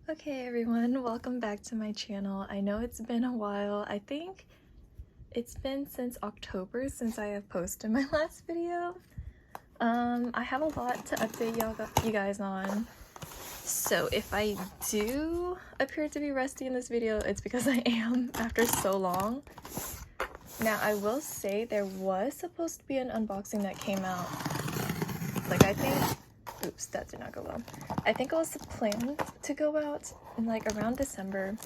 Okay everyone, welcome back to my channel. I know it's been a while. I think it's been since October since I have posted my last video. I have a lot to update you guys on. So if I do appear to be rusty in this video, it's because I am after so long. Now I will say there was supposed to be an unboxing that came out. I think, oops, that did not go well. I think it was planned to go out in around December,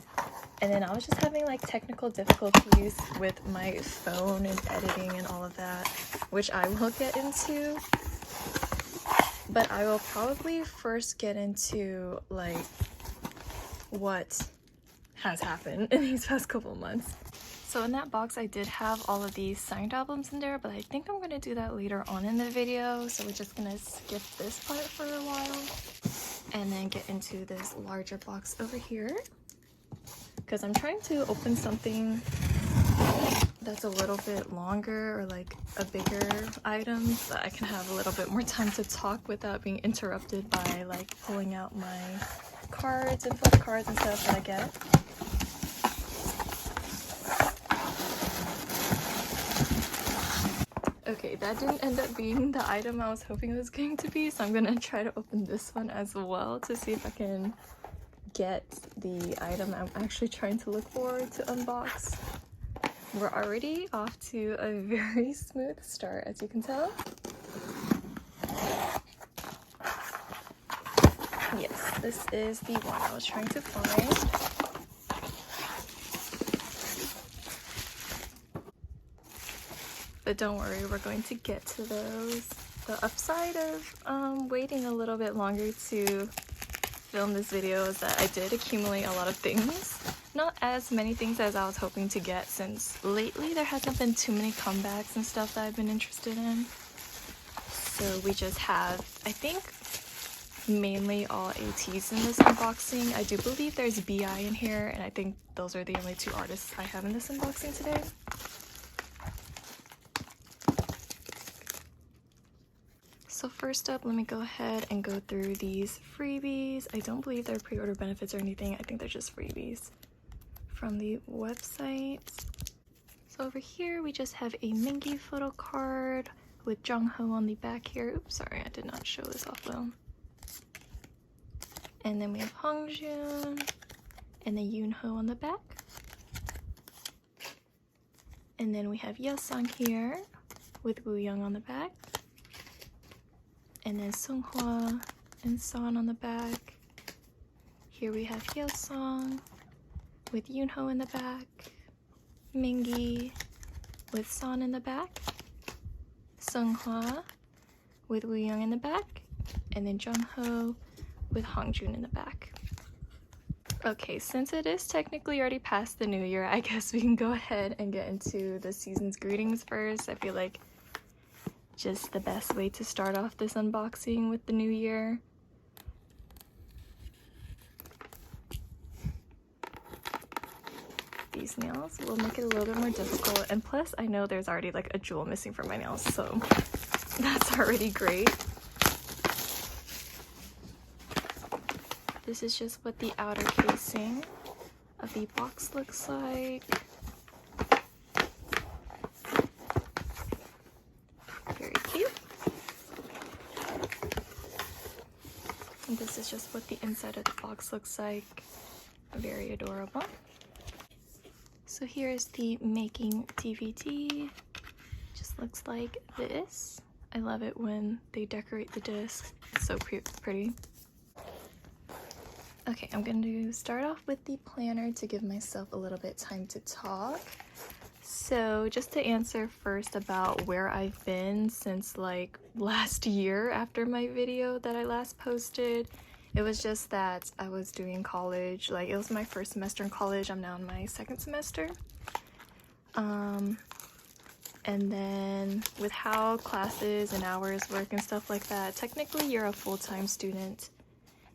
and then I was just having technical difficulties with my phone and editing and all of that, which I will get into. But I will probably first get into what has happened in these past couple months. So in that box I did have all of these signed albums in there, but I think I'm gonna do that later on in the video, so we're just gonna skip this part for a while and then get into this larger box over here, because I'm trying to open something that's a little bit longer or a bigger item so that I can have a little bit more time to talk without being interrupted by pulling out my cards and flip cards and stuff that I get. Okay, that didn't end up being the item I was hoping it was going to be, so I'm gonna try to open this one as well to see if I can get the item I'm actually trying to look for to unbox. We're already off to a very smooth start, as you can tell. Yes, this is the one I was trying to find. But don't worry, we're going to get to those. The upside of waiting a little bit longer to film this video is that I did accumulate a lot of things. Not as many things as I was hoping to get, since lately there hasn't been too many comebacks and stuff that I've been interested in. So we just have, I think, mainly all Ateez in this unboxing. I do believe there's B.I. in here, and I think those are the only two artists I have in this unboxing today. So first up, let me go ahead and go through these freebies. I don't believe they're pre-order benefits or anything. I think they're just freebies from the website. So over here, we just have a Mingi photo card with Jungho on the back here. Oops, sorry, I did not show this off well. And then we have Hongjoon and then Yoonho on the back. And then we have Yeosang here with Wooyoung on the back. And then Seonghwa and Son on the back. Here we have Yeosang with Yoonho in the back. Mingi with Son in the back. Seonghwa with Wooyoung in the back. And then Jungho with Hongjoon in the back. Okay, since it is technically already past the new year, I guess we can go ahead and get into the season's greetings first. I feel like just the best way to start off this unboxing with the new year. These nails will make it a little bit more difficult, and plus I know there's already a jewel missing from my nails, so that's already great. This is just what the outer casing of the box looks like. Very cute. And this is just what the inside of the box looks like. Very adorable. So here's the making DVD. Just looks like this. I love it when they decorate the disc. It's so pretty. Okay, I'm going to start off with the planner to give myself a little bit time to talk. So just to answer first about where I've been since last year after my video that I last posted, it was just that I was doing college. It was my first semester in college. I'm now in my second semester. And then with how classes and hours work and stuff like that, technically you're a full-time student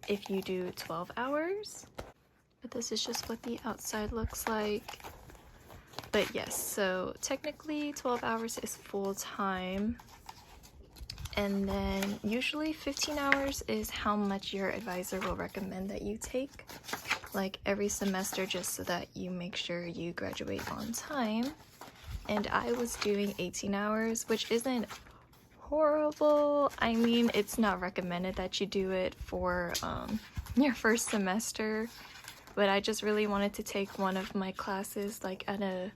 if you do 12 hours. But this is just what the outside looks like. But yes, so technically 12 hours is full-time. And then usually 15 hours is how much your advisor will recommend that you take, like every semester, just so that you make sure you graduate on time. And I was doing 18 hours, which isn't horrible. I mean, it's not recommended that you do it for your first semester, but I just really wanted to take one of my classes like at a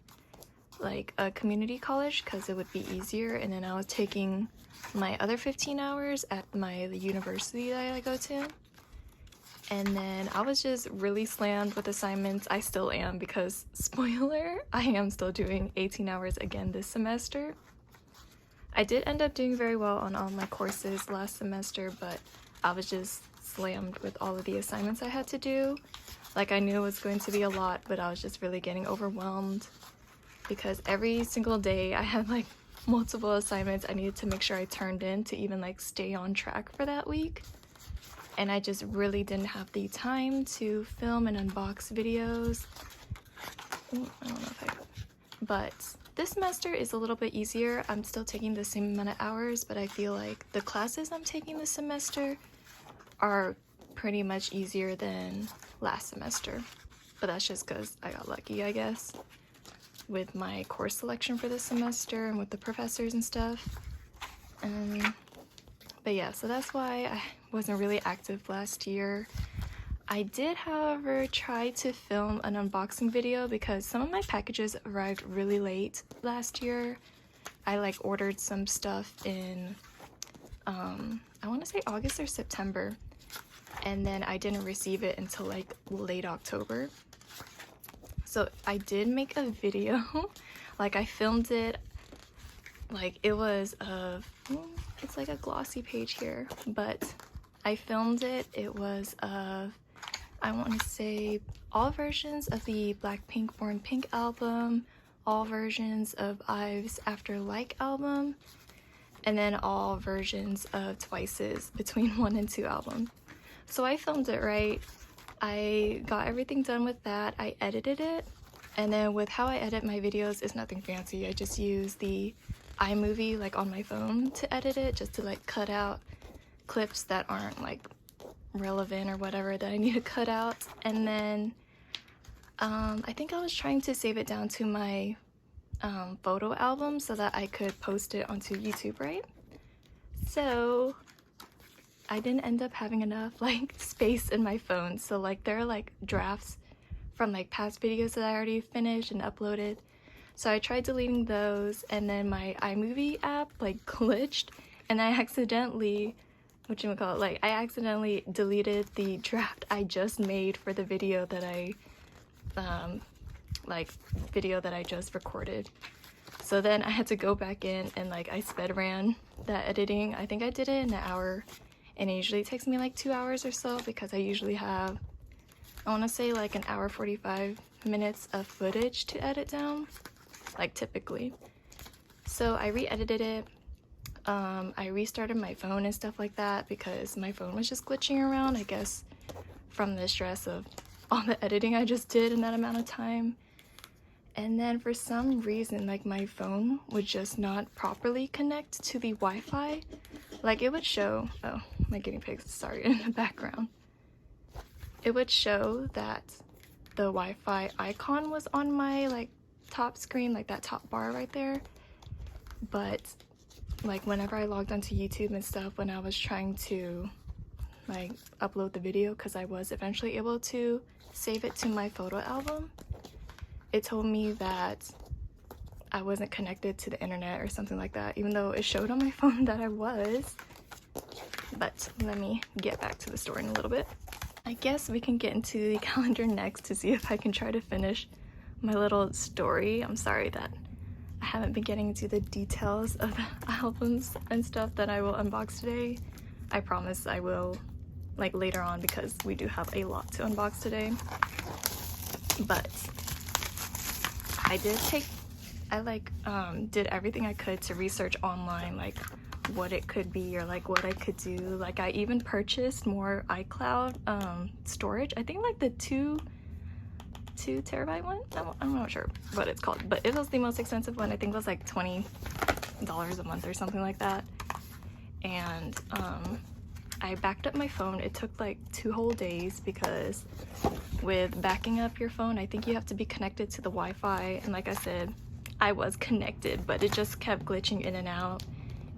community college because it would be easier, and then I was taking my other 15 hours at the university that I go to. And then I was just really slammed with assignments. I still am, because spoiler, I am still doing 18 hours again this semester. I did end up doing very well on all my courses last semester, but I was just slammed with all of the assignments I had to do. Like, I knew it was going to be a lot, but I was just really getting overwhelmed because every single day I had like multiple assignments I needed to make sure I turned in to even like stay on track for that week. And I just really didn't have the time to film and unbox videos. Ooh, I don't know if I... But this semester is a little bit easier. I'm still taking the same amount of hours, but I feel like the classes I'm taking this semester are pretty much easier than last semester. But that's just because I got lucky, I guess, with my course selection for this semester and with the professors and stuff. But yeah, so that's why I wasn't really active last year. I did, however, try to film an unboxing video because some of my packages arrived really late last year. I like ordered some stuff in, I want to say August or September, and then I didn't receive it until like late October. So I did make a video, like I filmed it, like it was it's like a glossy page here, but I filmed it. It was of, I want to say, all versions of the Blackpink Born Pink album, all versions of IVE's After Like album, and then all versions of Twice's Between 1 and 2 album. So I filmed it, right? I got everything done with that. I edited it, and then with how I edit my videos, it's nothing fancy. I just use the iMovie like on my phone to edit it, just to like cut out clips that aren't like relevant or whatever that I need to cut out. And then I think I was trying to save it down to my photo album so that I could post it onto YouTube, right? So I didn't end up having enough like space in my phone, so like there are like drafts from like past videos that I already finished and uploaded. So I tried deleting those, and then my iMovie app like glitched, and I accidentally, I accidentally deleted the draft I just made for the video that I just recorded. So then I had to go back in and like I sped ran that editing. I think I did it in an hour, and it usually takes me like 2 hours or so because I usually have, I want to say like an hour 45 minutes of footage to edit down, like typically. So I re-edited it. I restarted my phone and stuff like that because my phone was just glitching around, I guess from the stress of all the editing I just did in that amount of time. And then for some reason, like my phone would just not properly connect to the Wi-Fi. Like it would show, oh, my guinea pigs, sorry, in the background. It would show that the Wi-Fi icon was on my like top screen, like that top bar right there. But like whenever I logged onto YouTube and stuff, when I was trying to like upload the video, because I was eventually able to save it to my photo album, it told me that I wasn't connected to the internet or something like that, even though it showed on my phone that I was. But let me get back to the story in a little bit. I guess we can get into the calendar next to see if I can try to finish my little story. I'm sorry that I haven't been getting into the details of the albums and stuff that I will unbox today. I promise I will, like later on, because we do have a lot to unbox today. But I did everything I could to research online, like what it could be or like what I could do. Like I even purchased more iCloud storage. I think like the 2 terabyte one. I'm not sure what it's called, but it was the most expensive one. I think it was like $20 a month or something like that. and I backed up my phone. It took like 2 whole days because with backing up your phone, I think you have to be connected to the Wi-Fi, and like I said, I was connected, but it just kept glitching in and out,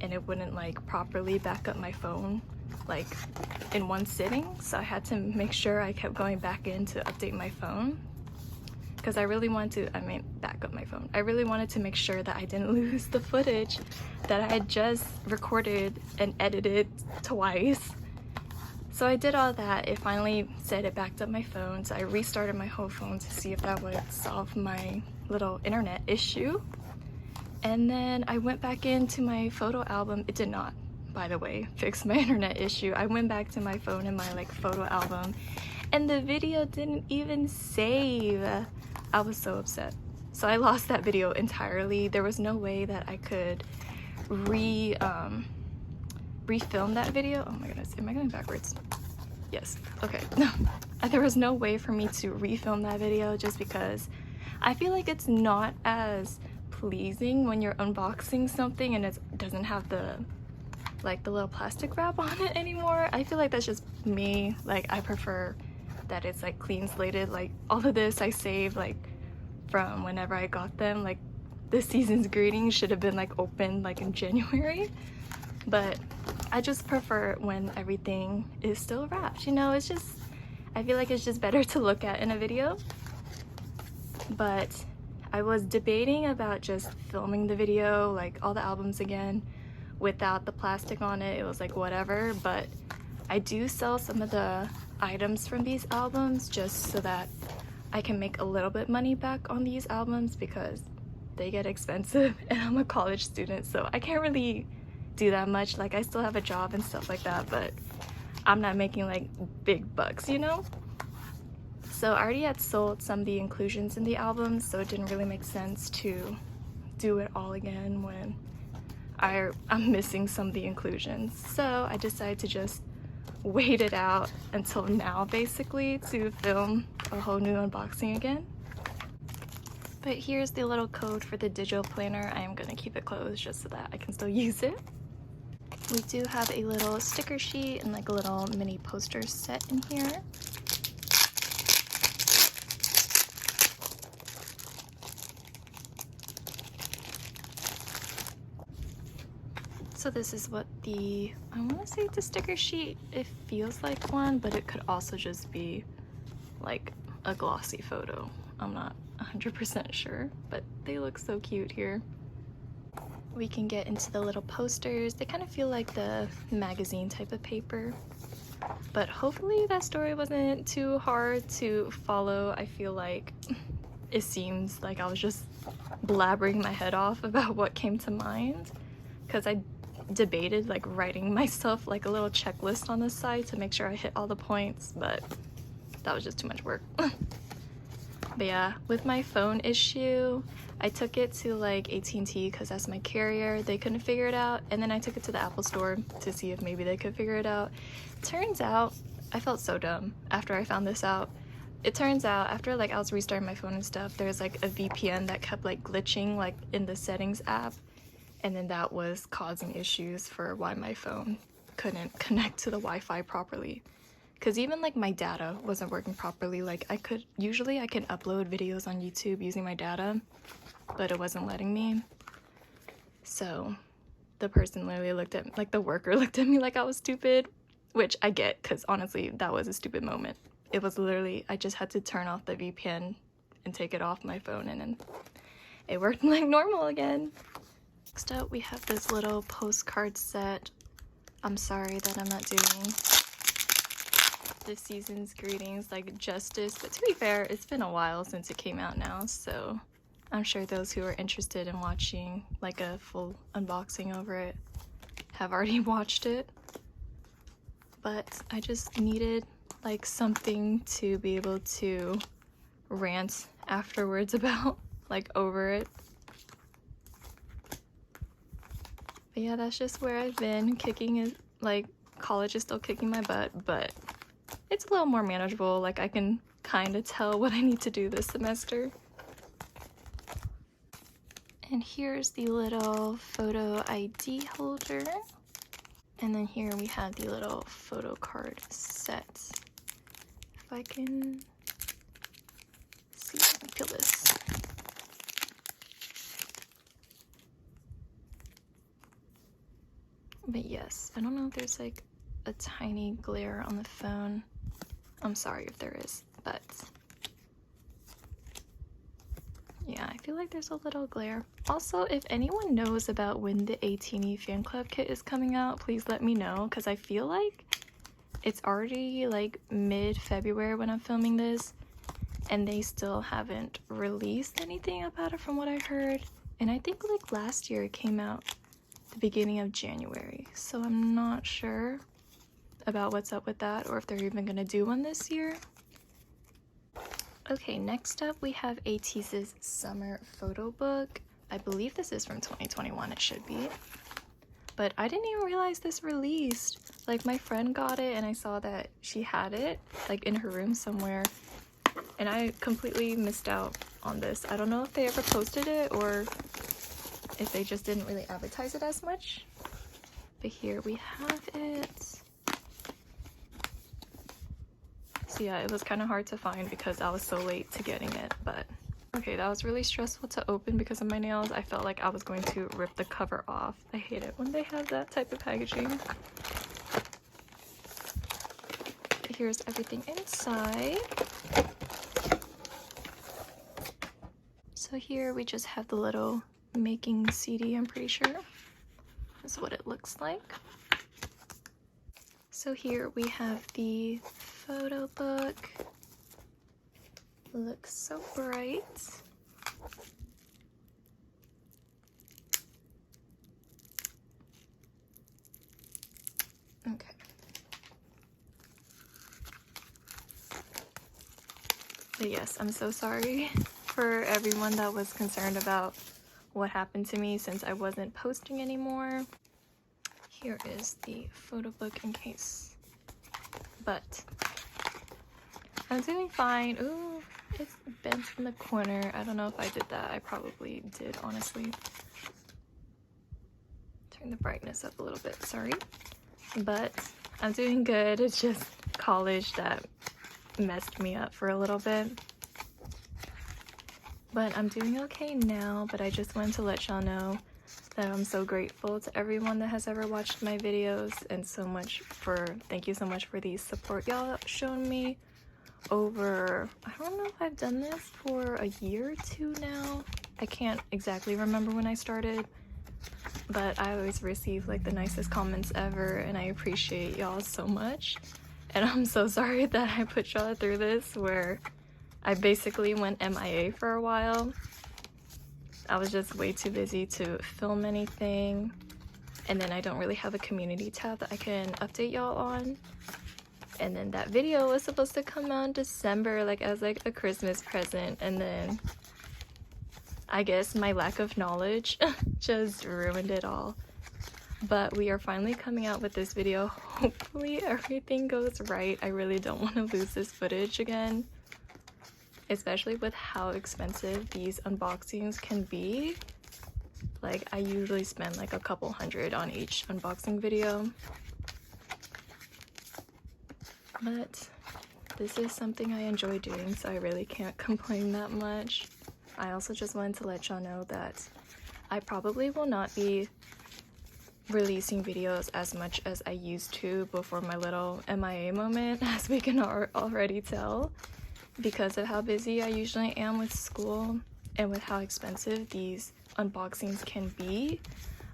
and it wouldn't like properly back up my phone like in one sitting. So I had to make sure I kept going back in to update my phone, because I really wanted to, back up my phone. I really wanted to make sure that I didn't lose the footage that I had just recorded and edited twice. So I did all that. It finally said it backed up my phone, so I restarted my whole phone to see if that would solve my little internet issue. And then I went back into my photo album. It did not, by the way, fix my internet issue. I went back to my phone in my like photo album, and the video didn't even save. I was so upset. So I lost that video entirely. There was no way that I could refilm that video. Oh my goodness, am I going backwards? Yes, okay. No, there was no way for me to refilm that video, just because I feel like it's not as pleasing when you're unboxing something and it doesn't have the little plastic wrap on it anymore. I feel like that's just me. Like, I prefer that it's like clean slated. Like, all of this I saved like from whenever I got them. Like, this season's greetings should have been like opened like in January, but I just prefer when everything is still wrapped, you know. It's just, I feel like it's just better to look at in a video. But I was debating about just filming the video, like all the albums again, without the plastic on it. It was like whatever, but I do sell some of the items from these albums just so that I can make a little bit money back on these albums, because they get expensive and I'm a college student, so I can't really do that much. Like, I still have a job and stuff like that, but I'm not making like big bucks, you know. So I already had sold some of the inclusions in the albums, so it didn't really make sense to do it all again when I'm missing some of the inclusions. So I decided to just wait it out until now, basically, to film a whole new unboxing again. But here's the little code for the digital planner. I am gonna keep it closed just so that I can still use it. We do have a little sticker sheet and like a little mini poster set in here. So this is what I want to say it's a sticker sheet. It feels like one, but it could also just be like a glossy photo. I'm not 100% sure, but they look so cute here. We can get into the little posters. They kind of feel like the magazine type of paper, but hopefully that story wasn't too hard to follow. I feel like it seems like I was just blabbering my head off about what came to mind, because I debated like writing myself like a little checklist on the side to make sure I hit all the points, but that was just too much work. But yeah, with my phone issue, I took it to like AT&T because that's my carrier. They couldn't figure it out, and then I took it to the Apple store to see if maybe they could figure it out. Turns out, I felt so dumb after I found this out. It turns out after like I was restarting my phone and stuff, there's like a VPN that kept like glitching like in the settings app, and then that was causing issues for why my phone couldn't connect to the Wi-Fi properly. Because even like my data wasn't working properly. Like usually I can upload videos on YouTube using my data, but it wasn't letting me. So the person literally looked at, like the worker looked at me like I was stupid, which I get, because honestly that was a stupid moment. It was literally, I just had to turn off the VPN and take it off my phone, and then it worked like normal again. Next up, we have this little postcard set. I'm sorry that I'm not doing this season's greetings like justice, but to be fair, it's been a while since it came out now, so I'm sure those who are interested in watching like a full unboxing over it have already watched it. But I just needed like something to be able to rant afterwards about, like over it. But yeah, that's just where I've been. Kicking is like, college is still kicking my butt, but it's a little more manageable. Like, I can kind of tell what I need to do this semester. And here's the little photo ID holder. And then here we have the little photo card set. If I can see, let me peel this. But yes, I don't know if there's like a tiny glare on the phone. I'm sorry if there is, but yeah, I feel like there's a little glare. Also, if anyone knows about when the Ateez fan club kit is coming out, please let me know, because I feel like it's already like mid-February when I'm filming this, and they still haven't released anything about it from what I heard. And I think like last year it came out the beginning of January, so I'm not sure about what's up with that, or if they're even gonna do one this year. Okay, next up we have Ateez's summer photo book. I believe this is from 2021, it should be. But I didn't even realize this released. Like, my friend got it and I saw that she had it like in her room somewhere, and I completely missed out on this. I don't know if they ever posted it or if they just didn't really advertise it as much. But here we have it. So yeah, it was kind of hard to find because I was so late to getting it, but okay, that was really stressful to open because of my nails. I felt like I was going to rip the cover off. I hate it when they have that type of packaging. Here's everything inside. So here we just have the little making CD, I'm pretty sure. That's what it looks like. So here we have the photo book. Looks so bright. Okay. But yes, I'm so sorry for everyone that was concerned about what happened to me since I wasn't posting anymore. Here is the photo book in case. But I'm doing fine. Ooh, it's bent from the corner. I don't know if I did that. I probably did, honestly. Turn the brightness up a little bit, sorry. But I'm doing good. It's just college that messed me up for a little bit. But I'm doing okay now, but I just wanted to let y'all know that I'm so grateful to everyone that has ever watched my videos, and thank you so much for the support y'all shown me over, I don't know if I've done this for a year or two now. I can't exactly remember when I started, but I always receive like the nicest comments ever, and I appreciate y'all so much. And I'm so sorry that I put y'all through this where I basically went MIA for a while. I was just way too busy to film anything, and then I don't really have a community tab that I can update y'all on. And then that video was supposed to come out in December, like as like a Christmas present, and then I guess my lack of knowledge just ruined it all. But we are finally coming out with this video. Hopefully everything goes right. I really don't want to lose this footage again, especially with how expensive these unboxings can be. Like, I usually spend like a couple $100 on each unboxing video. But this is something I enjoy doing, so I really can't complain that much. I also just wanted to let y'all know that I probably will not be releasing videos as much as I used to before my little MIA moment, as we can already tell, because of how busy I usually am with school and with how expensive these unboxings can be.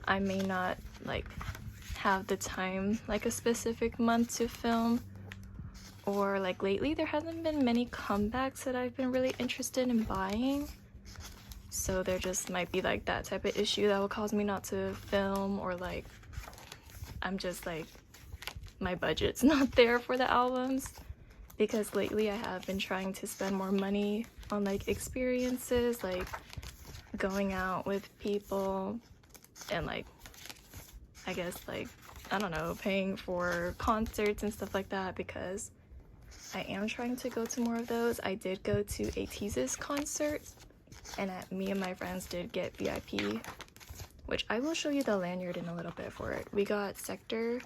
I may not like have the time like a specific month to film, or like lately there hasn't been many comebacks that I've been really interested in buying. So there just might be like that type of issue that will cause me not to film, or like I'm just like, my budget's not there for the albums. Because lately I have been trying to spend more money on like experiences, like going out with people, and like, I guess like, I don't know, paying for concerts and stuff like that, because I am trying to go to more of those. I did go to Ateez's concert, and me and my friends did get VIP which I will show you the lanyard in a little bit for it. We got sector,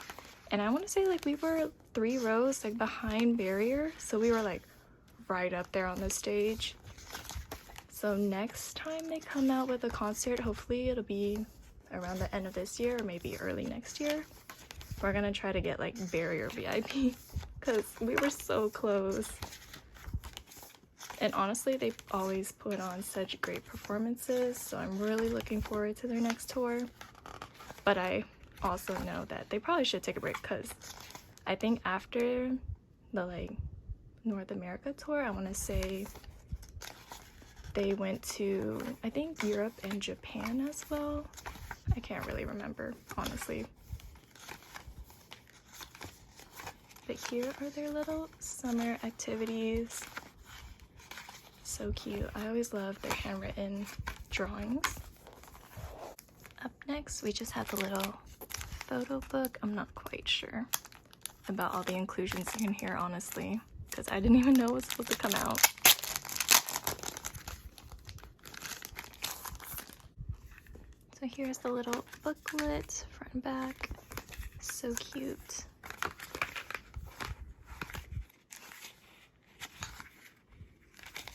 and I want to say like we were 3 rows like behind barrier, so we were like right up there on the stage. So next time they come out with a concert, hopefully it'll be around the end of this year or maybe early next year. We're gonna try to get like barrier VIP because we were so close. And honestly, they always put on such great performances, so I'm really looking forward to their next tour. But I also know that they probably should take a break because I think after the like North America tour, I want to say they went to, I think, Europe and Japan as well. I can't really remember, honestly. But here are their little summer activities. So cute. I always love their handwritten drawings. Up next, we just have the little photo book. I'm not quite sure about all the inclusions in here, honestly, because I didn't even know it was supposed to come out. So here's the little booklet, front and back. So cute.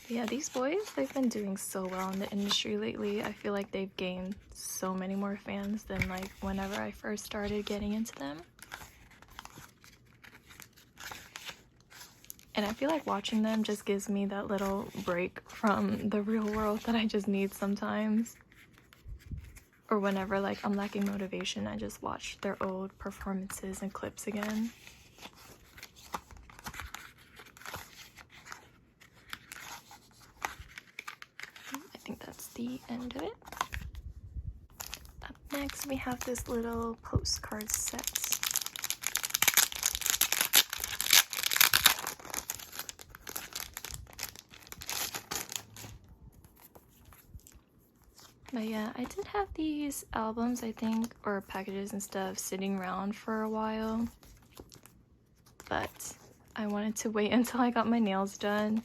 Yeah, these boys, they've been doing so well in the industry lately. I feel like they've gained so many more fans than like whenever I first started getting into them. And I feel like watching them just gives me that little break from the real world that I just need sometimes. Or whenever like I'm lacking motivation, I just watch their old performances and clips again. I think that's the end of it. Up next, we have this little postcard set. But yeah, I did have these albums, I think, or packages and stuff sitting around for a while. But I wanted to wait until I got my nails done.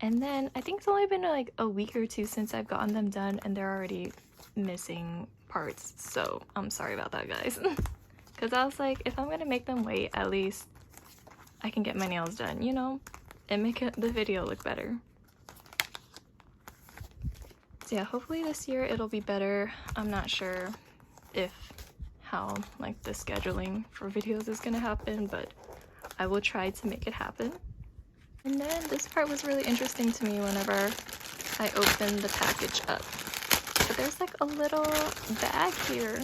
And then I think it's only been like a week or 2 since I've gotten them done and they're already missing parts. So I'm sorry about that, guys. Because I was like, if I'm gonna make them wait, at least I can get my nails done, you know, and make the video look better. So yeah, hopefully this year it'll be better. I'm not sure how like the scheduling for videos is gonna happen, but I will try to make it happen. And then this part was really interesting to me whenever I opened the package up. But there's like a little bag here.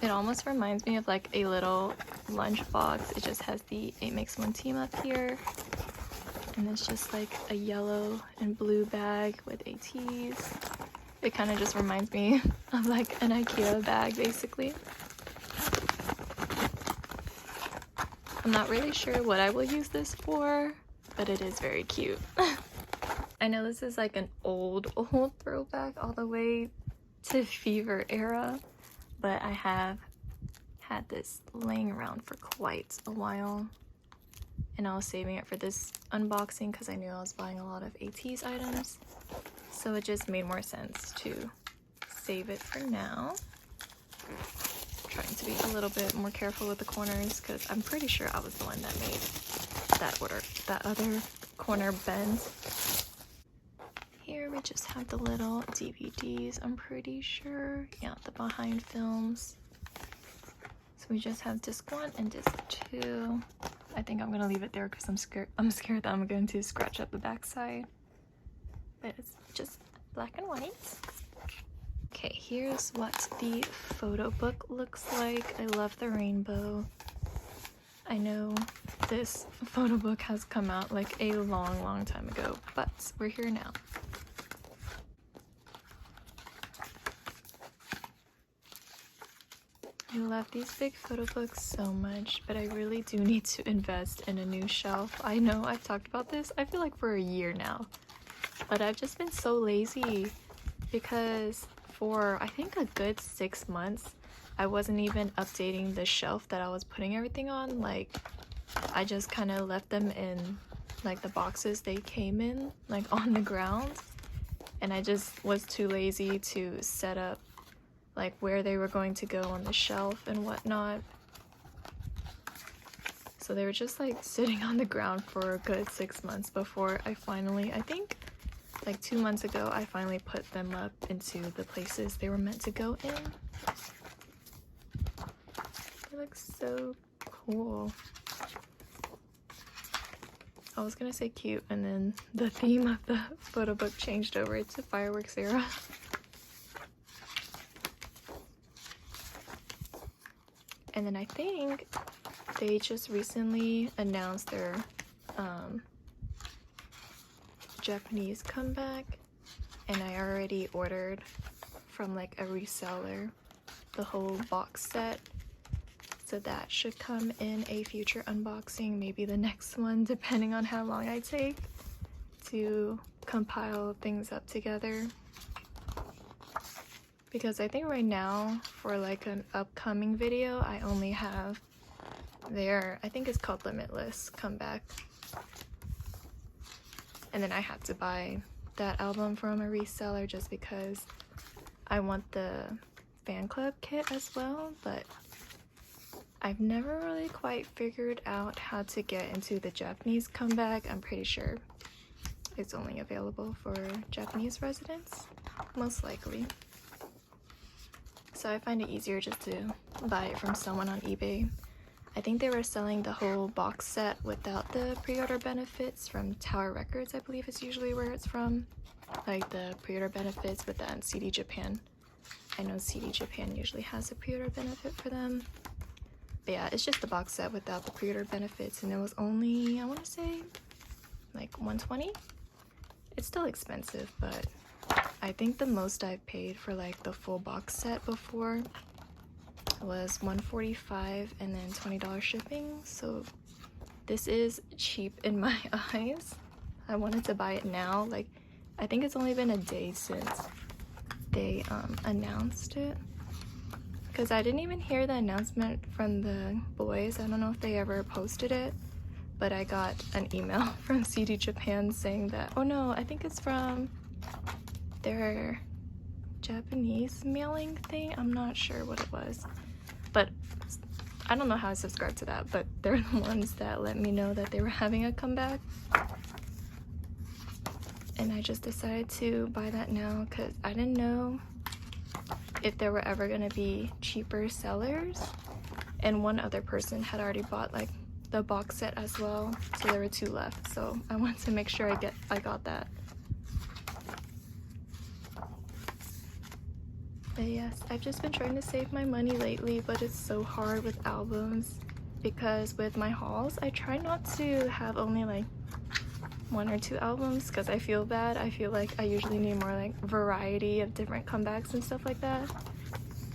It almost reminds me of like a little lunch box. It just has the It Makes One team up here. And it's just like a yellow and blue bag with Ateez. It kind of just reminds me of like an IKEA bag, basically. I'm not really sure what I will use this for, but it is very cute. I know this is like an old throwback all the way to Fever era, but I have had this laying around for quite a while. And I was saving it for this unboxing because I knew I was buying a lot of Ateez items. So it just made more sense to save it for now. Trying to be a little bit more careful with the corners because I'm pretty sure I was the one that made that other corner bend. Here we just have the little DVDs, I'm pretty sure. Yeah, the behind films. So we just have disc 1 and disc 2. I think I'm gonna leave it there because I'm scared that I'm going to scratch up the backside. But it's just black and white. Okay, here's what the photo book looks like. I love the rainbow. I know this photo book has come out like a long time ago, but we're here now. I love these big photo books so much, but I really do need to invest in a new shelf. I know I've talked about this, I feel like for a year now, but I've just been so lazy because for I think a good 6 months, I wasn't even updating the shelf that I was putting everything on. Like, I just kind of left them in like the boxes they came in, like on the ground. and I just was too lazy to set up like where they were going to go on the shelf and whatnot. So they were just like sitting on the ground for a good 6 months before I finally, I think like 2 months ago, I finally put them up into the places they were meant to go in. They look so cool. I was gonna say cute, and then the theme of the photo book changed over to fireworks era. And then I think they just recently announced their Japanese comeback, and I already ordered from like a reseller the whole box set. So that should come in a future unboxing, maybe the next one, depending on how long I take to compile things up together. Because I think right now, for like an upcoming video, I only have their, I think it's called Limitless Comeback. And then I had to buy that album from a reseller just because I want the fan club kit as well, but I've never really quite figured out how to get into the Japanese comeback. I'm pretty sure it's only available for Japanese residents, most likely. So I find it easier just to buy it from someone on eBay. I think they were selling the whole box set without the pre-order benefits from Tower Records, I believe is usually where it's from. Like the pre-order benefits with that and CD Japan. I know CD Japan usually has a pre-order benefit for them. But yeah, it's just the box set without the pre-order benefits, and it was only, I want to say, like $120. It's still expensive, but I think the most I've paid for like the full box set before was $145 and then $20 shipping. So this is cheap in my eyes. I wanted to buy it now. Like, I think it's only been a day since they announced it, because I didn't even hear the announcement from the boys. I don't know if they ever posted it, but I got an email from CD Japan saying that, oh no, I think it's from their Japanese mailing thing. I'm not sure what it was, but I don't know how I subscribe to that, but they're the ones that let me know that they were having a comeback. And I just decided to buy that now because I didn't know if there were ever going to be cheaper sellers, and one other person had already bought like the box set as well, so there were 2 left, so I wanted to make sure I got that. But yes, I've just been trying to save my money lately, but it's so hard with albums because with my hauls I try not to have only like 1 or 2 albums because I feel bad. I feel like I usually need more like variety of different comebacks and stuff like that,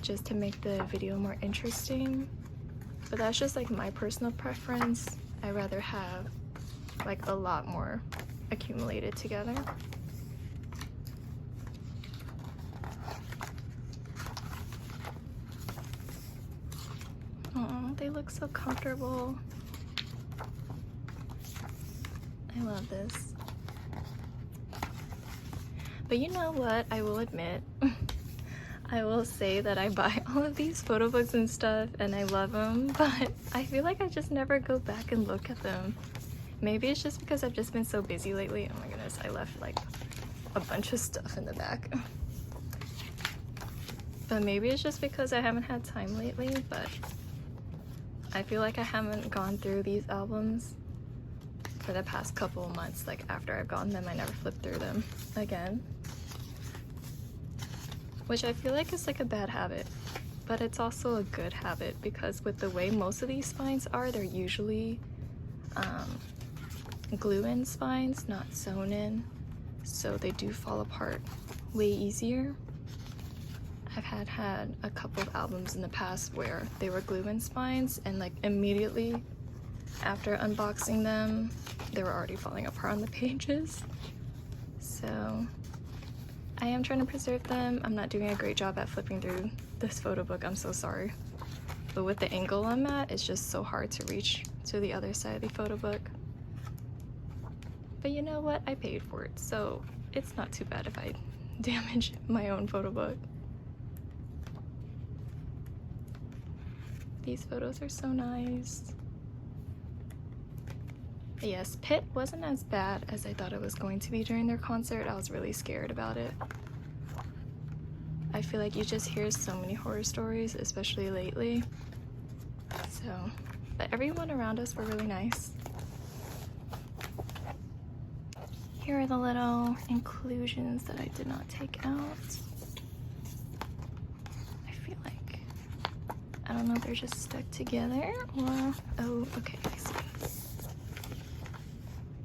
just to make the video more interesting. But that's just like my personal preference. I rather have like a lot more accumulated together. Oh, they look so comfortable. I love this. But you know what? I will admit, I will say that I buy all of these photo books and stuff and I love them, but I feel like I just never go back and look at them. Maybe it's just because I've just been so busy lately. Oh my goodness, I left like a bunch of stuff in the back. But maybe it's just because I haven't had time lately, but I feel like I haven't gone through these albums for the past couple of months. Like after I've gotten them, I never flipped through them again, which I feel like is like a bad habit, but it's also a good habit because with the way most of these spines are, they're usually glue-in spines, not sewn in, so they do fall apart way easier. I've had a couple of albums in the past where they were glue-in spines, and like immediately after unboxing them, they were already falling apart on the pages. So I am trying to preserve them. I'm not doing a great job at flipping through this photo book, I'm so sorry. But with the angle I'm at, it's just so hard to reach to the other side of the photo book. But you know what? I paid for it, so it's not too bad if I damage my own photo book. These photos are so nice. Yes, Pit wasn't as bad as I thought it was going to be during their concert. I was really scared about it. I feel like you just hear so many horror stories, especially lately. So, but everyone around us were really nice. Here are the little inclusions that I did not take out. I feel like, I don't know if they're just stuck together or, oh, okay, I see.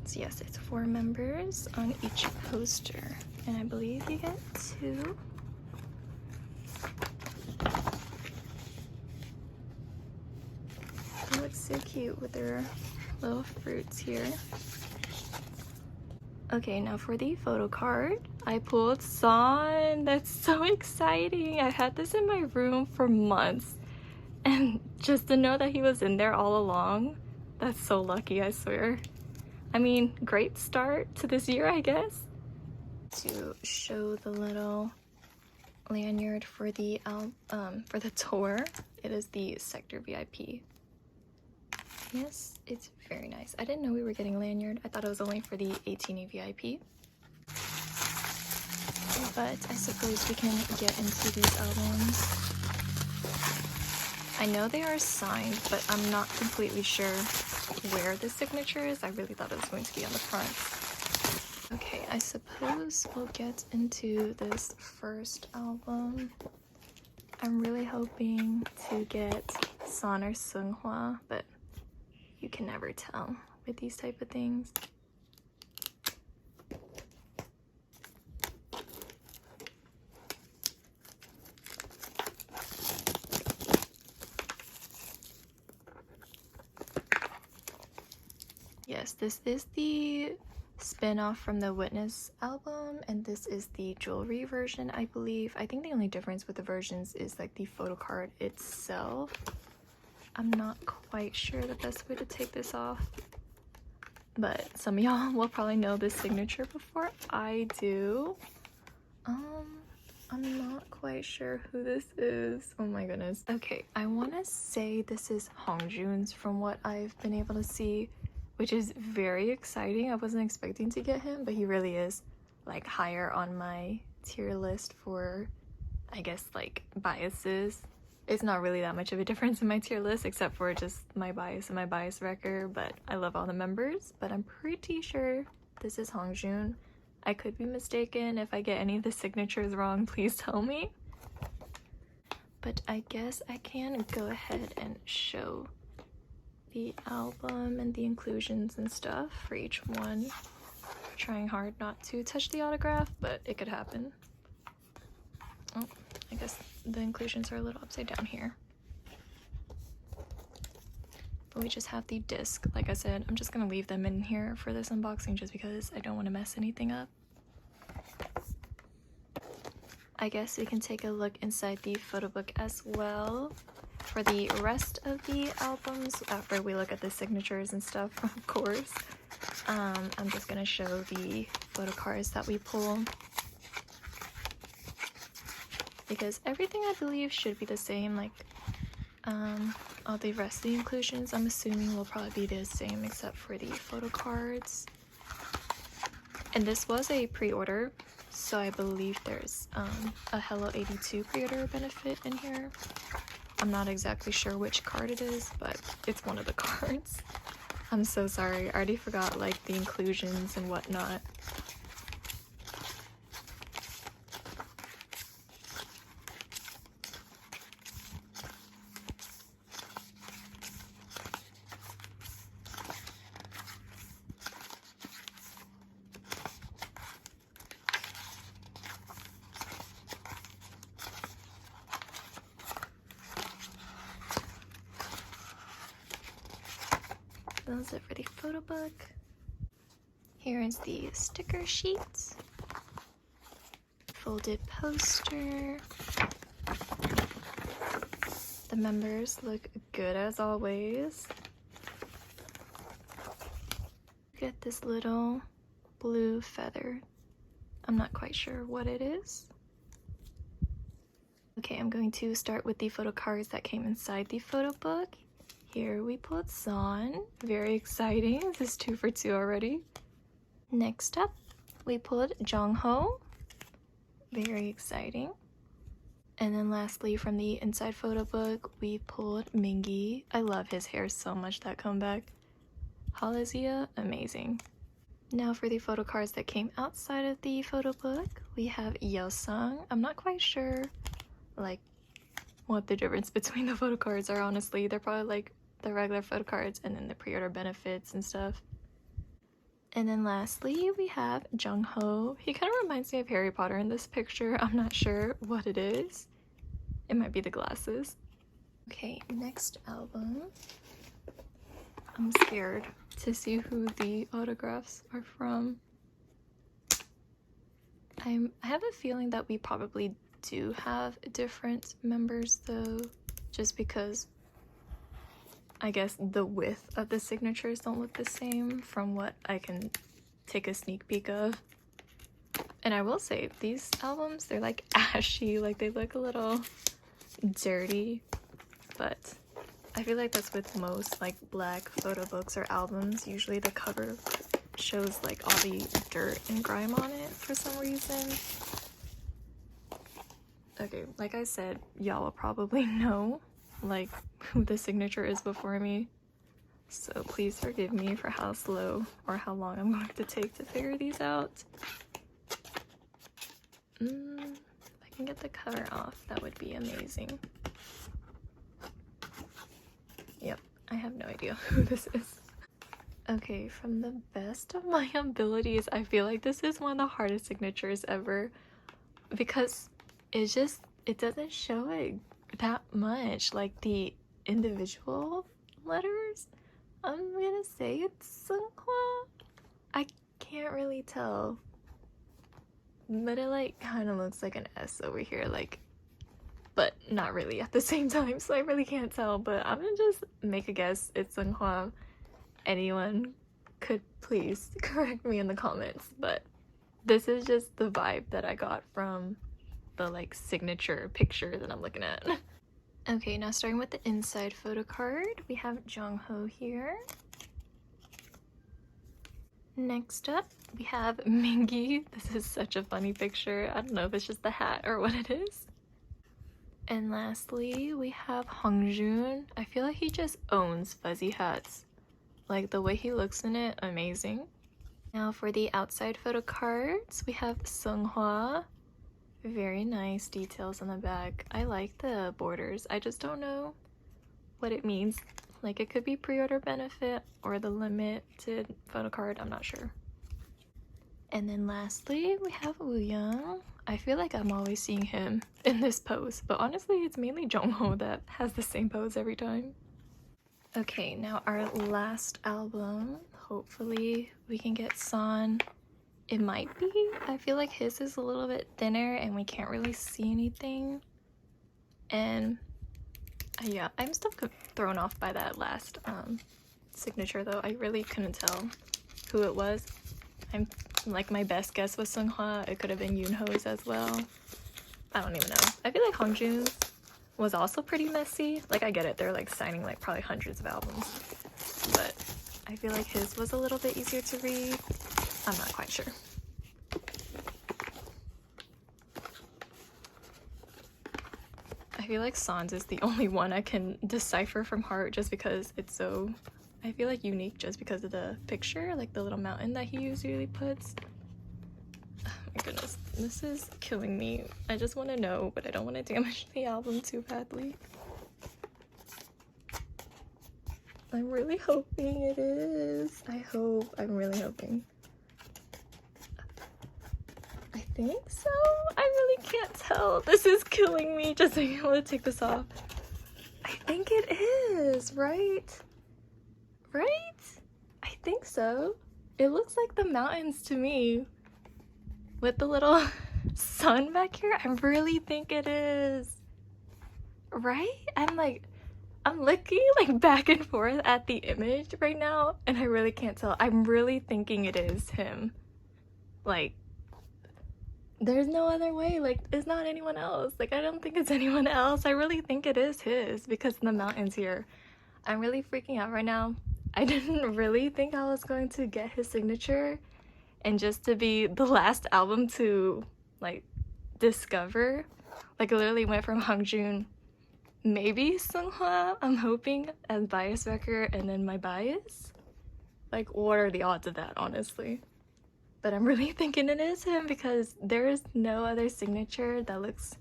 So yes, it's 4 members on each poster, and I believe you get 2. They look so cute with their little fruits here. Okay, now for the photo card, I pulled Son. That's so exciting. I've had this in my room for months, and just to know that he was in there all along, that's so lucky, I swear. I mean, great start to this year, I guess. To show the little lanyard for the tour, it is the Sector VIP. Yes, it's very nice. I didn't know we were getting a lanyard. I thought it was only for the 18A VIP. But I suppose we can get into these albums. I know they are signed, but I'm not completely sure where the signature is. I really thought it was going to be on the front. Okay, I suppose we'll get into this first album. I'm really hoping to get Son or Seunghwa, but you can never tell with these type of things. Yes, this is the spin-off from the Witness album, and this is the jewelry version, I believe. I think the only difference with the versions is like the photo card itself. I'm not quite sure the best way to take this off, but some of y'all will probably know this signature before I do. I'm not quite sure who this is. Oh my goodness. Okay, I want to say this is Hongjoon's from what I've been able to see, which is very exciting. I wasn't expecting to get him, but he really is like higher on my tier list for, I guess, like biases. It's not really that much of a difference in my tier list except for just my bias and my bias wrecker, but I love all the members. But I'm pretty sure this is Hongjoon. I could be mistaken. If I get any of the signatures wrong, please tell me. But I guess I can go ahead and show the album and the inclusions and stuff for each one. Trying hard not to touch the autograph, but it could happen. Oh, I guess the inclusions are a little upside down here. But we just have the disc. Like I said, I'm just gonna leave them in here for this unboxing just because I don't want to mess anything up. I guess we can take a look inside the photo book as well. For the rest of the albums, after we look at the signatures and stuff, of course, I'm just gonna show the photo cards that we pull, because everything I believe should be the same. Like all the rest of the inclusions, I'm assuming will probably be the same except for the photo cards. And this was a pre-order, so I believe there's a Hello 82 pre-order benefit in here. I'm not exactly sure which card it is, but it's one of the cards. I'm so sorry, I already forgot like the inclusions and whatnot. That's it for the photo book. Here is the sticker sheet, folded poster. The members look good as always. Get this little blue feather I'm not quite sure what it is. Okay, I'm going to start with the photo cards that came inside the photo book. Here we pulled Son. Very exciting. This is 2 for 2 already. Next up, we pulled Jongho. Very exciting. And then lastly, from the inside photo book, we pulled Mingi. I love his hair so much, that comeback. Halazia, amazing. Now for the photo cards that came outside of the photo book, we have Yeosang. I'm not quite sure like what the difference between the photo cards are, honestly. They're probably like the regular photo cards and then the pre-order benefits and stuff. And then lastly, we have Jungho. He kind of reminds me of Harry Potter in this picture. I'm not sure what it is. It might be the glasses. Okay, next album. I'm scared to see who the autographs are from. I have a feeling that we probably do have different members though, just because I guess the width of the signatures don't look the same from what I can take a sneak peek of. And I will say, these albums, they're like ashy, like they look a little dirty, but I feel like that's with most like black photo books or albums. Usually the cover shows like all the dirt and grime on it for some reason. Okay, like I said, y'all will probably know like who the signature is before me, so please forgive me for how slow or how long I'm going to take to figure these out. If I can get the cover off, that would be amazing. Yep, I have no idea who this is. Okay, from the best of my abilities, I feel like this is one of the hardest signatures ever, because it doesn't show it that much, like the individual letters. I'm gonna say it's Seonghwa. I can't really tell, but it like kind of looks like an S over here, like, but not really at the same time, so I really can't tell. But I'm gonna just make a guess it's Seonghwa. Anyone could please correct me in the comments, but this is just the vibe that I got from the like signature picture that I'm looking at. Okay, now starting with the inside photo card, we have Jongho here. Next up, we have Mingi. This is such a funny picture. I don't know if it's just the hat or what it is. And lastly, we have Hongjoon. I feel like he just owns fuzzy hats. Like the way he looks in it, amazing. Now for the outside photo cards, we have Seonghwa. Very nice details on the back. I like the borders. I just don't know what it means. Like it could be pre-order benefit or the limited photo card, I'm not sure. And then lastly, we have Wooyoung. I feel like I'm always seeing him in this pose, but honestly it's mainly Jongho that has the same pose every time. Okay, now our last album. Hopefully we can get Son. It might be. I feel like his is a little bit thinner and we can't really see anything. And yeah, I'm still thrown off by that last signature though. I really couldn't tell who it was. I'm like, my best guess was Seonghwa. It could have been Yoonho's as well. I don't even know. I feel like Hongjoon's was also pretty messy. Like I get it, they're like signing like probably hundreds of albums, but I feel like his was a little bit easier to read. I'm not quite sure. I feel like Son's is the only one I can decipher from heart just because it's so, I feel like unique just because of the picture, like the little mountain that he usually puts. Oh my goodness, this is killing me. I just want to know, but I don't want to damage the album too badly. I'm really hoping it is. I'm really hoping. I think so? I really can't tell. This is killing me just being able to take this off. I think it is, right? Right? I think so. It looks like the mountains to me. With the little sun back here, I really think it is. Right? I'm looking like back and forth at the image right now and I really can't tell. I'm really thinking it is him. Like, there's no other way. Like, it's not anyone else. Like, I don't think it's anyone else. I really think it is his because of the mountains here. I'm really freaking out right now. I didn't really think I was going to get his signature and just to be the last album to, like, discover. Like, I literally went from Hongjoong, maybe Seonghwa, I'm hoping, as bias record, and then my bias. Like, what are the odds of that, honestly? But I'm really thinking it is him because there is no other signature that looks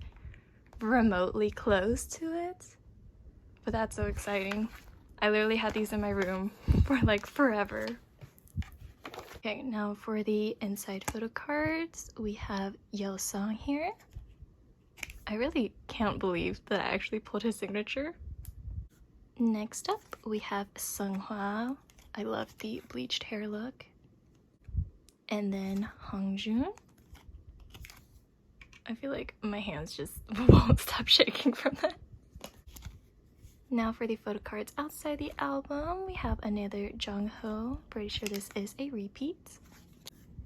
remotely close to it. But that's so exciting. I literally had these in my room for like forever. Okay, now for the inside photo cards, we have Yeosang here. I really can't believe that I actually pulled his signature. Next up, we have Seonghwa. I love the bleached hair look. And then Hongjoong. I feel like my hands just won't stop shaking from that. Now for the photo cards outside the album, we have another Jongho. Pretty sure this is a repeat.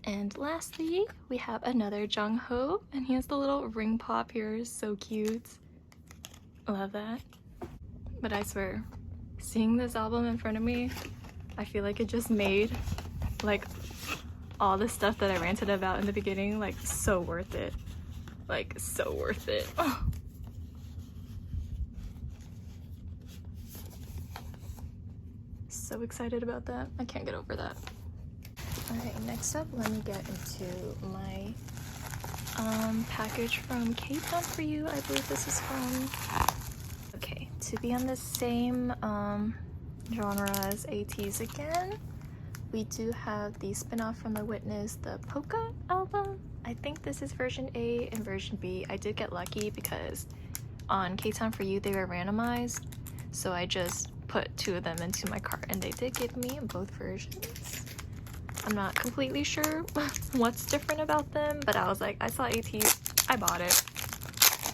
And lastly, we have another Jongho, and he has the little ring pop here. So cute. I love that. But I swear, seeing this album in front of me, I feel like it just made like all the stuff that I ranted about in the beginning like so worth it. Like so worth it. Oh. So excited about that. I can't get over that. Alright, next up, let me get into my package from K-Town for You. I believe this is from. Okay, to be on the same genre as Ateez again, we do have the spin-off from The Witness, the Poca album. I think this is version A and version B. I did get lucky because on K-Town for You they were randomized, so I just put 2 of them into my cart and they did give me both versions. I'm not completely sure what's different about them, but I was like, I saw Ateez, I bought it.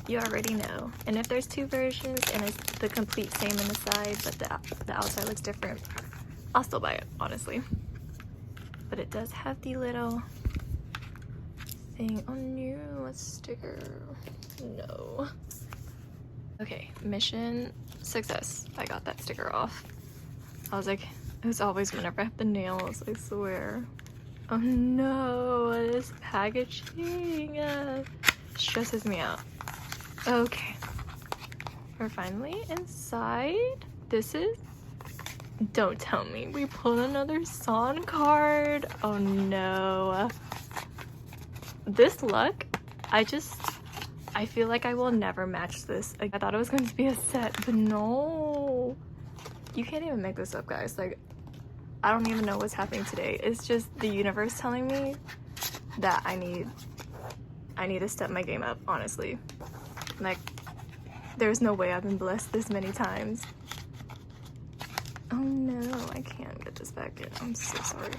You already know. And if there's 2 versions and it's the complete same in the side, but the outside looks different, I'll still buy it, honestly. But it does have the little thing. Oh no, a sticker. No. Okay, mission success. I got that sticker off. I was like, it was always whenever I have the nails, I swear. Oh no, this packaging stresses me out. Okay, we're finally inside. This is, don't tell me we pulled another Son card. Oh no. This luck, I feel like I will never match this. Like, I thought it was going to be a set, but no. You can't even make this up, guys. Like, I don't even know what's happening today. It's just the universe telling me that I need to step my game up, honestly. Like, there's no way I've been blessed this many times. Oh no, I can't get this back in. I'm so sorry.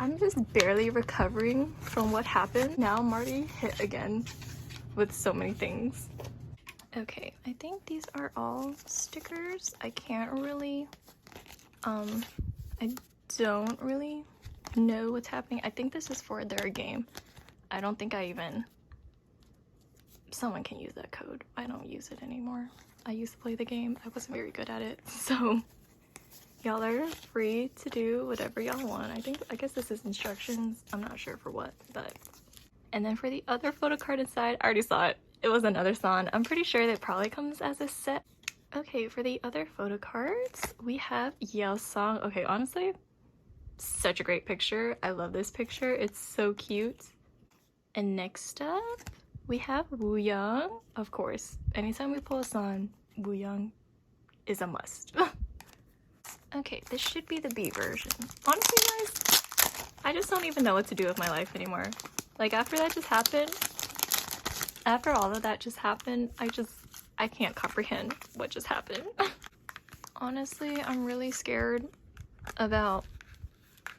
I'm just barely recovering from what happened. Now I'm already hit again with so many things. Okay, I think these are all stickers. I can't really, I don't really know what's happening. I think this is for their game. I don't think someone can use that code. I don't use it anymore. I used to play the game. I wasn't very good at it, so y'all are free to do whatever y'all want. I guess this is instructions. I'm not sure for what, but. And then for the other photo card inside, I already saw it. It was another Son. I'm pretty sure that probably comes as a set. Okay, for the other photo cards, we have Yeosang. Okay, honestly, such a great picture. I love this picture. It's so cute. And next up, we have Wooyoung. Of course, anytime we pull a Son, Wooyoung is a must. Okay, this should be the B version. Honestly, guys, I just don't even know what to do with my life anymore. Like, after that just happened, after all of that just happened, I can't comprehend what just happened. Honestly, I'm really scared about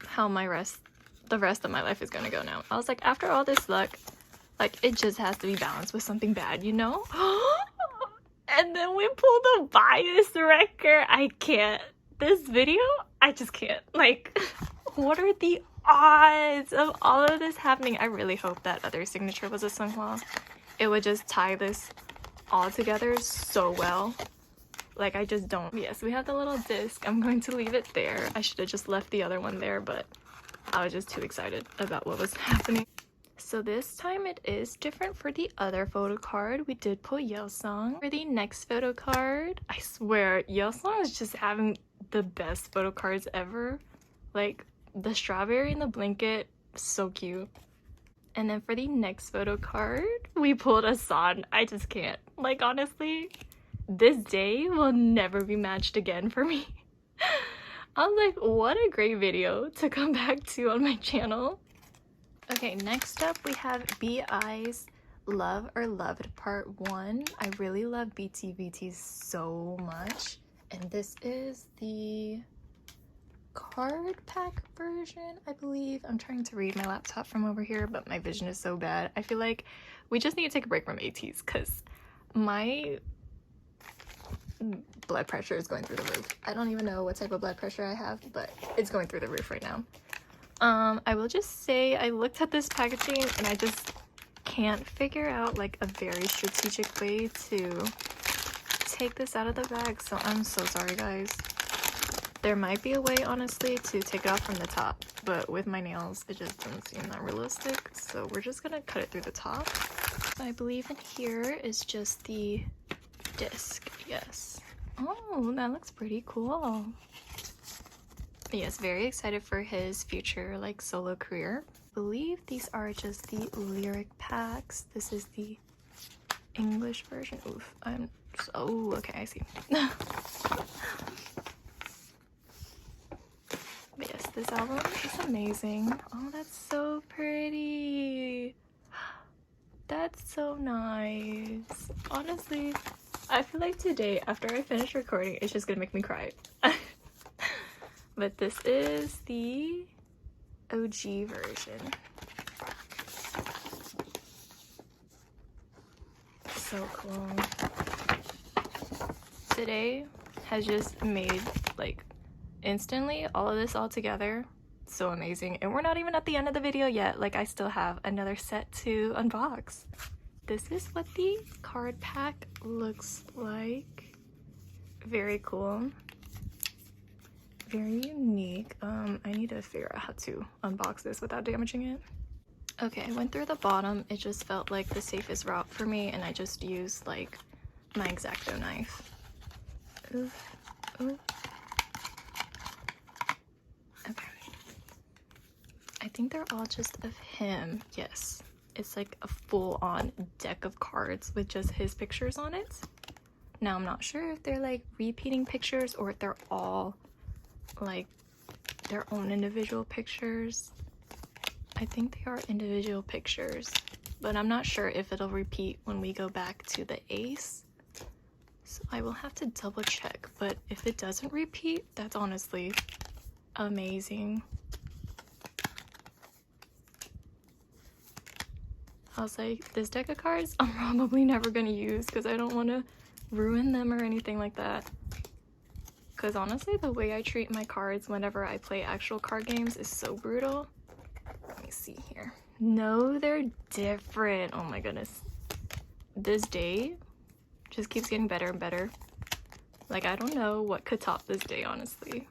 how the rest of my life is gonna go now. I was like, after all this luck, like, it just has to be balanced with something bad, you know? And then we pulled the bias record. I can't. This video, I just can't. Like, what are the odds of all of this happening? I really hope that other signature was a Seonghwa. It would just tie this all together so well. Like, I just don't. Yes, we have the little disc. I'm going to leave it there. I should have just left the other one there, but I was just too excited about what was happening. So this time it is different. For the other photo card, we did put Yeosang. For the next photo card, I swear, Yeosang is just having the best photo cards ever. Like, the strawberry and the blanket, so cute. And then for the next photo card, we pulled a San. I just can't. Like, honestly, this day will never be matched again for me. I was like, what a great video to come back to on my channel. Okay, next up we have B.I.'s Love or Loved Part 1. I really love BT so much. And this is the card pack version, I believe. I'm trying to read my laptop from over here, but my vision is so bad. I feel like we just need to take a break from Ateez because my blood pressure is going through the roof. I don't even know what type of blood pressure I have, but it's going through the roof right now. I will just say I looked at this packaging and I just can't figure out like a very strategic way to take this out of the bag, so I'm so sorry guys. There might be a way, honestly, to take it off from the top, but with my nails it just doesn't seem that realistic, so we're just gonna cut it through the top. I believe in here is just the disc. Yes. Oh, that looks pretty cool. Yes, very excited for his future like solo career. I believe these are just the lyric packs. This is the English version. Oof, I'm just, oh, okay, I see. But yes, this album is amazing. Oh, that's so pretty. That's so nice. Honestly, I feel like today, after I finish recording, it's just gonna make me cry. But this is the OG version. So cool. Today has just made, like, instantly all of this all together. So amazing. And we're not even at the end of the video yet. Like, I still have another set to unbox. This is what the card pack looks like. Very cool. Very unique. I need to figure out how to unbox this without damaging it. Okay, I went through the bottom. It just felt like the safest route for me, and I just used like my X-Acto knife. Ooh, ooh. Okay. I think they're all just of him. Yes, it's like a full-on deck of cards with just his pictures on it. Now I'm not sure if they're like repeating pictures or if they're all like their own individual pictures. I think they are individual pictures, but I'm not sure if it'll repeat when we go back to the ace, so I will have to double check. But if it doesn't repeat, that's honestly amazing. I was like, this deck of cards I'm probably never gonna use because I don't want to ruin them or anything like that. Because honestly, the way I treat my cards whenever I play actual card games is so brutal. Let me see here. No, they're different. Oh my goodness. This day just keeps getting better and better. Like, I don't know what could top this day, honestly.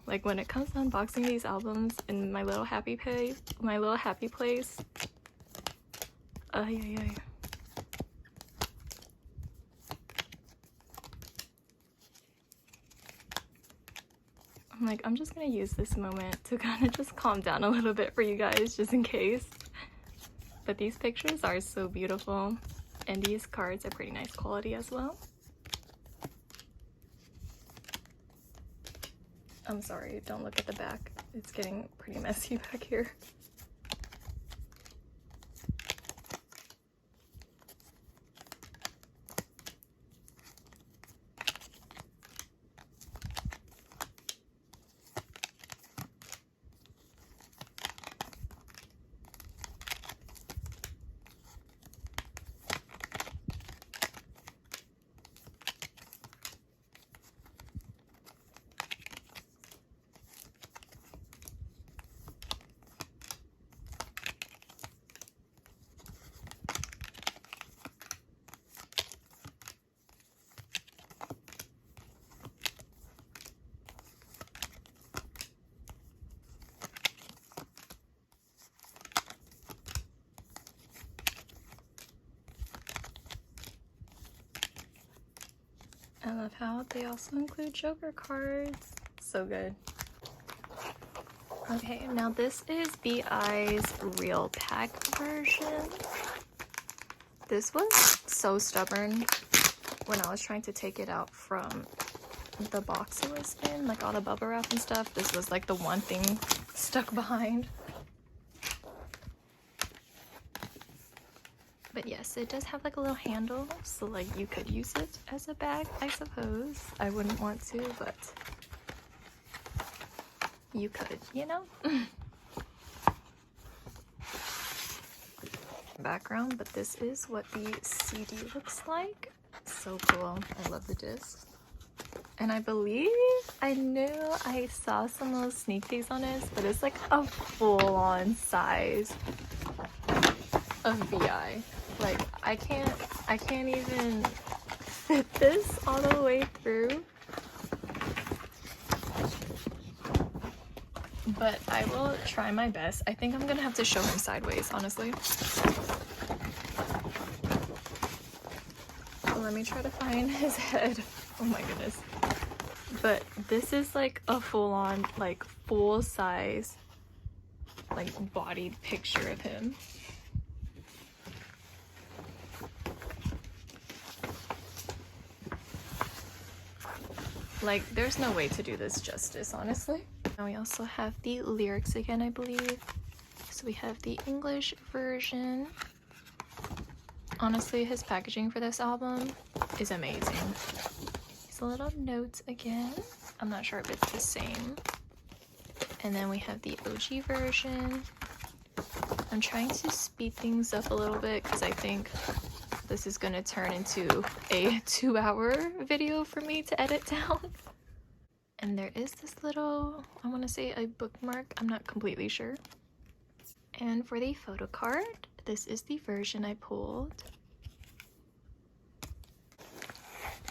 Like, when it comes to unboxing these albums in my little happy place, ay. I'm like, I'm just gonna use this moment to kind of just calm down a little bit for you guys, just in case. But these pictures are so beautiful, and these cards are pretty nice quality as well. I'm sorry, don't look at the back. It's getting pretty messy back here. love how they also include Joker cards. So good. Okay, now this is BI's real pack version. This was so stubborn when I was trying to take it out from the box it was in, like all the bubble wrap and stuff. This was like the one thing stuck behind. But yes, it does have like a little handle, so like you could use it as a bag, I suppose. I wouldn't want to, but you could, you know? Background, but this is what the CD looks like. So cool. I love the disc. And I believe I knew I saw some little sneak peeks on this, but it's like a full-on size of BI. Like I can't even fit this all the way through. But I will try my best. I think I'm gonna have to show him sideways, honestly. Let me try to find his head. Oh my goodness. But this is like a full-on, like full-size, like bodied picture of him. Like, there's no way to do this justice, honestly. Now we also have the lyrics again, I believe. So we have the English version. Honestly, his packaging for this album is amazing. These little notes again. I'm not sure if it's the same. And then we have the OG version. I'm trying to speed things up a little bit because I think this is going to turn into a 2-hour video for me to edit down. And there is this little, I want to say a bookmark, I'm not completely sure. And for the photo card, this is the version I pulled.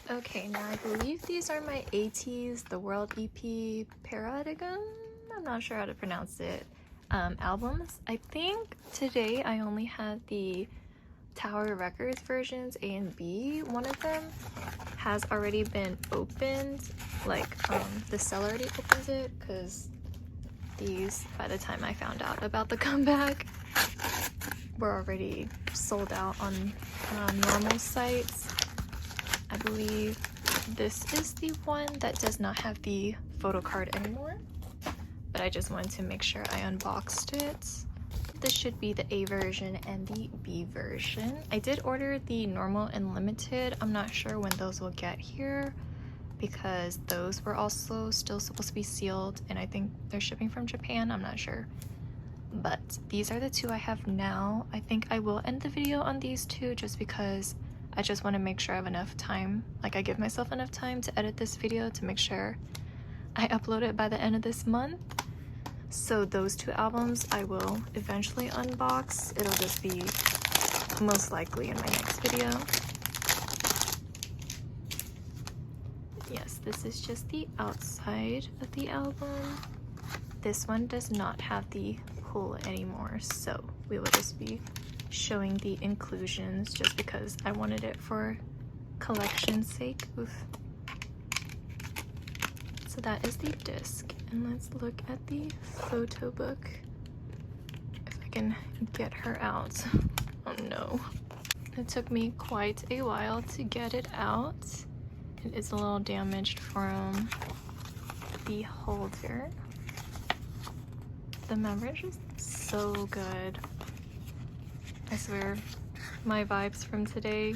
Okay, now I believe these are my Ateez, the World EP.Paradigm, I'm not sure how to pronounce it, albums. I think today I only had the Tower Records versions A and B. One of them has already been opened, like the seller already opens it, because these, by the time I found out about the comeback, were already sold out on normal sites. I believe this is the one that does not have the photo card anymore, but I just wanted to make sure I unboxed it. This should be the A version and the B version. I did order the normal and limited. I'm not sure when those will get here because those were also still supposed to be sealed, and I think they're shipping from Japan. I'm not sure. But these are the two I have now. I think I will end the video on these two just because I just want to make sure I have enough time. Like, I give myself enough time to edit this video to make sure I upload it by the end of this month. So those two albums I will eventually unbox. It'll just be most likely in my next video. Yes, this is just the outside of the album. This one does not have the pull anymore, so we will just be showing the inclusions just because I wanted it for collection's sake. Oof. So that is the disc, and let's look at the photo book if I can get her out. Oh no. It took me quite a while to get it out. It is a little damaged from the holder. The membrane is so good. I swear, my vibes from today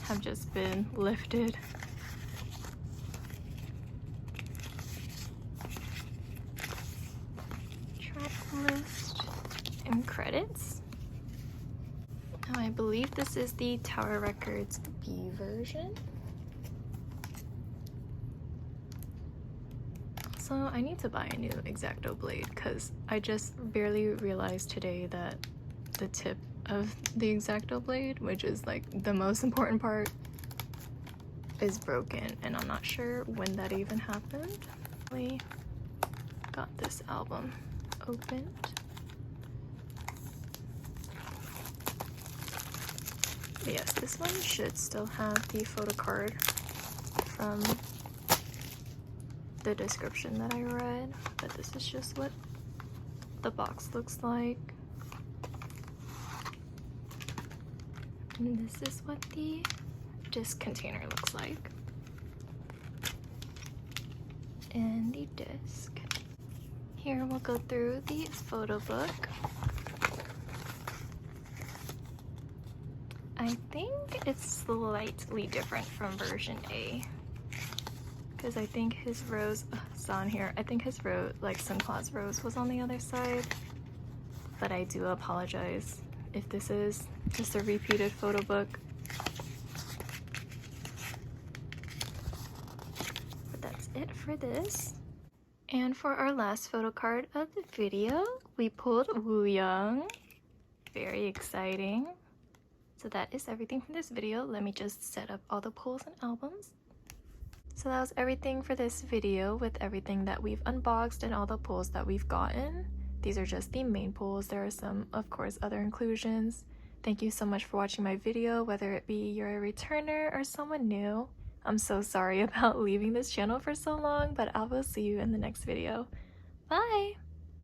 have just been lifted. Track list and credits. Now I believe this is the Tower Records B version. So I need to buy a new X-Acto blade because I just barely realized today that the tip of the X-Acto blade, which is like the most important part, is broken, and I'm not sure when that even happened. We got this album opened. But yes, this one should still have the photo card from the description that I read, but this is just what the box looks like. And this is what the disc container looks like. And the disc. Here we'll go through the photo book. I think it's slightly different from version A, because I think his rose, it's on here, I think his rose, like St. Claus rose, was on the other side, but I do apologize if this is just a repeated photo book. But that's it for this. And for our last photo card of the video, we pulled Woo Young. Very exciting. So that is everything from this video. Let me just set up all the pulls and albums. So that was everything for this video with everything that we've unboxed and all the pulls that we've gotten. These are just the main pulls. There are some, of course, other inclusions. Thank you so much for watching my video, whether it be you're a returner or someone new. I'm so sorry about leaving this channel for so long, but I will see you in the next video. Bye!